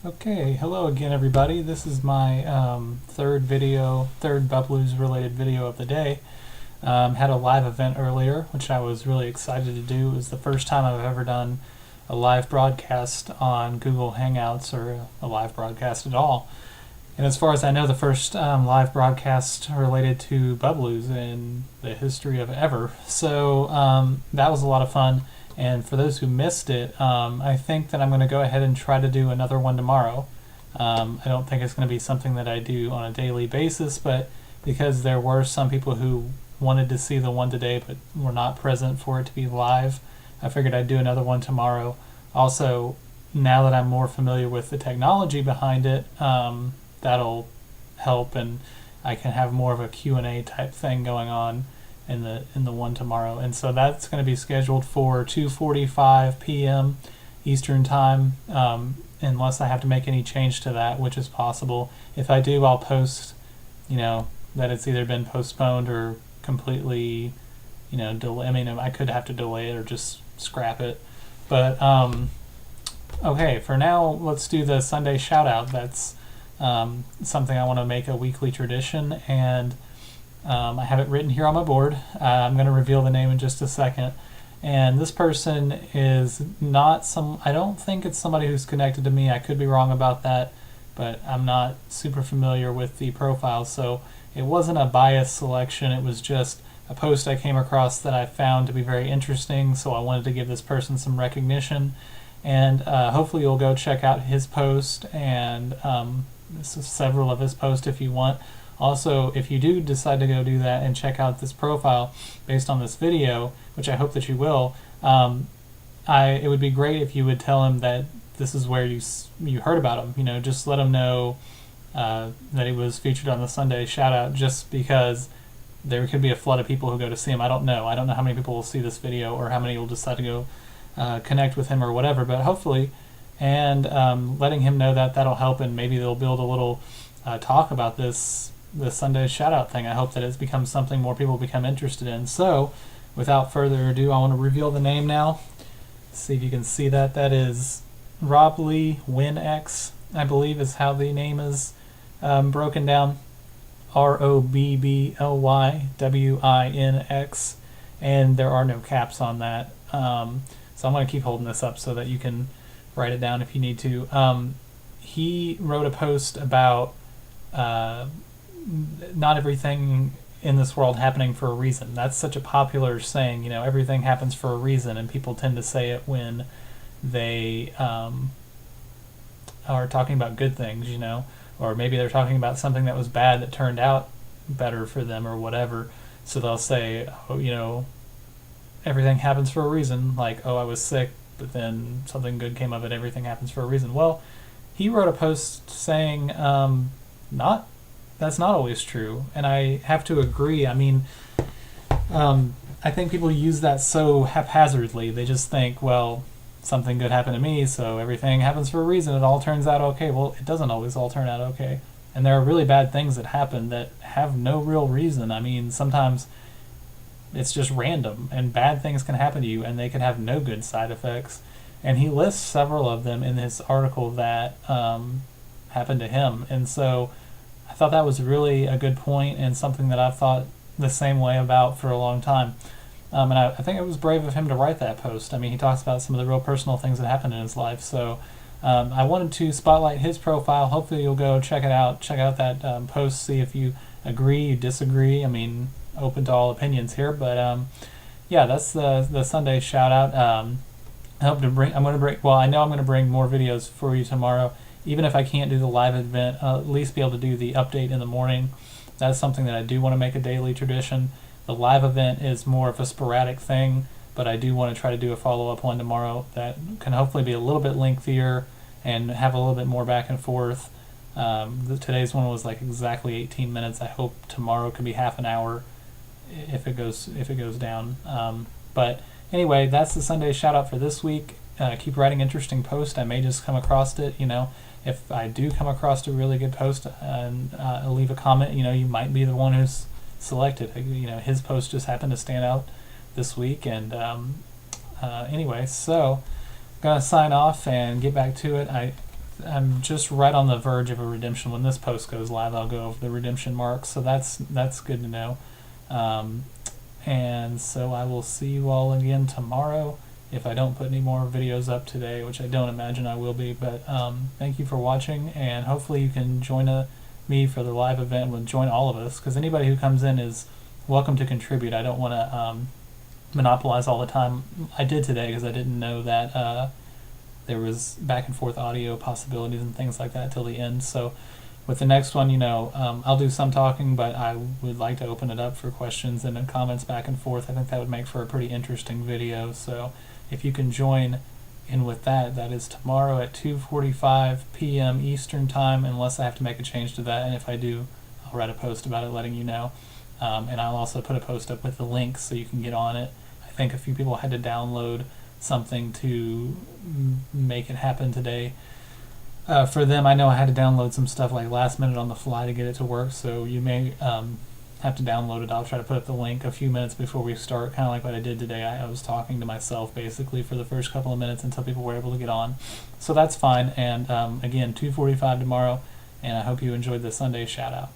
Okay, hello again everybody. This is my third Bubblews related video of the day. Had a live event earlier, which I was really excited to do. It was the first time I've ever done a live broadcast on Google Hangouts or a live broadcast at all. And as far as I know, the first live broadcast related to Bubblews in the history of ever. So that was a lot of fun. And for those who missed it, I think that I'm going to go ahead and try to do another one tomorrow. I don't think it's going to be something that I do on a daily basis, but because there were some people who wanted to see the one today but were not present for it to be live, I figured I'd do another one tomorrow. Also, now that I'm more familiar with the technology behind it, that'll help, and I can have more of a Q&A type thing going on in the one tomorrow. And so that's going to be scheduled for 2:45 p.m. Eastern time, unless I have to make any change to that, which is possible. If I do, I'll post, that it's either been postponed or completely, delay. I mean, I could have to delay it or just scrap it. But okay, for now, let's do the Sunday Shoutout. That's something I want to make a weekly tradition, and I have it written here on my board. I'm going to reveal the name in just a second. And this person is not I don't think it's somebody who's connected to me. I could be wrong about that, but I'm not super familiar with the profile. So it wasn't a biased selection. It was just a post I came across that I found to be very interesting. So I wanted to give this person some recognition. And hopefully you'll go check out his post and several of his posts if you want. Also, if you do decide to go do that and check out this profile based on this video, which I hope that you will, it would be great if you would tell him that this is where you heard about him. Just let him know that he was featured on the Sunday Shoutout, just because there could be a flood of people who go to see him. I don't know how many people will see this video or how many will decide to go connect with him or whatever, but hopefully, and letting him know that'll help, and maybe they'll build a little talk about the Sunday Shoutout thing. I hope that it's become something more people become interested in. So, without further ado, I want to reveal the name now. See if you can see that. That is Rob Lee WinX, I believe is how the name is broken down. ROBBLYWINX, and there are no caps on that. So I'm going to keep holding this up so that you can write it down if you need to. He wrote a post about not everything in this world happening for a reason. That's such a popular saying, everything happens for a reason, and people tend to say it when they are talking about good things, or maybe they're talking about something that was bad that turned out better for them or whatever. So they'll say, everything happens for a reason, like, I was sick, but then something good came of it, everything happens for a reason. Well, he wrote a post saying, that's not always true, and I have to agree. I mean, I think people use that so haphazardly. They just think, well, something good happened to me, so everything happens for a reason. It all turns out okay. Well, it doesn't always all turn out okay. And there are really bad things that happen that have no real reason. I mean, sometimes it's just random, and bad things can happen to you, and they can have no good side effects. And he lists several of them in his article that happened to him. And so I thought that was really a good point, and something that I've thought the same way about for a long time. And I think it was brave of him to write that post. I mean, he talks about some of the real personal things that happened in his life. So I wanted to spotlight his profile. Hopefully you'll go check it out. Check out that post, see if you agree, you disagree. I mean, open to all opinions here. But yeah, that's the Sunday Shoutout. I know I'm going to bring more videos for you tomorrow. Even if I can't do the live event, I'll at least be able to do the update in the morning. That's something that I do want to make a daily tradition. The live event is more of a sporadic thing, but I do want to try to do a follow-up one tomorrow that can hopefully be a little bit lengthier and have a little bit more back and forth. Today's one was like exactly 18 minutes. I hope tomorrow can be half an hour if it goes down. But anyway, that's the Sunday Shoutout for this week. Keep writing interesting posts. I may just come across it, If I do come across a really good post and leave a comment, you might be the one who's selected. His post just happened to stand out this week. And anyway, so I'm going to sign off and get back to it. I'm just right on the verge of a redemption. When this post goes live, I'll go over the redemption mark, so that's good to know. And so I will see you all again tomorrow if I don't put any more videos up today, which I don't imagine I will be. But thank you for watching, and hopefully you can join me for the live event. We'll join all of us, because anybody who comes in is welcome to contribute. I don't want to monopolize all the time. I did today because I didn't know that there was back and forth audio possibilities and things like that till the end. So with the next one, I'll do some talking, but I would like to open it up for questions and comments back and forth. I think that would make for a pretty interesting video. So if you can join in with that, that is tomorrow at 2:45 p.m. Eastern time, unless I have to make a change to that. And if I do, I'll write a post about it letting you know. And I'll also put a post up with the link so you can get on it. I think a few people had to download something to make it happen today. For them, I know I had to download some stuff like last minute on the fly to get it to work, so you may have to download it. I'll try to put up the link a few minutes before we start, kind of like what I did today. I was talking to myself basically for the first couple of minutes until people were able to get on. So that's fine, and again, 2:45 tomorrow, and I hope you enjoyed the Sunday Shoutout.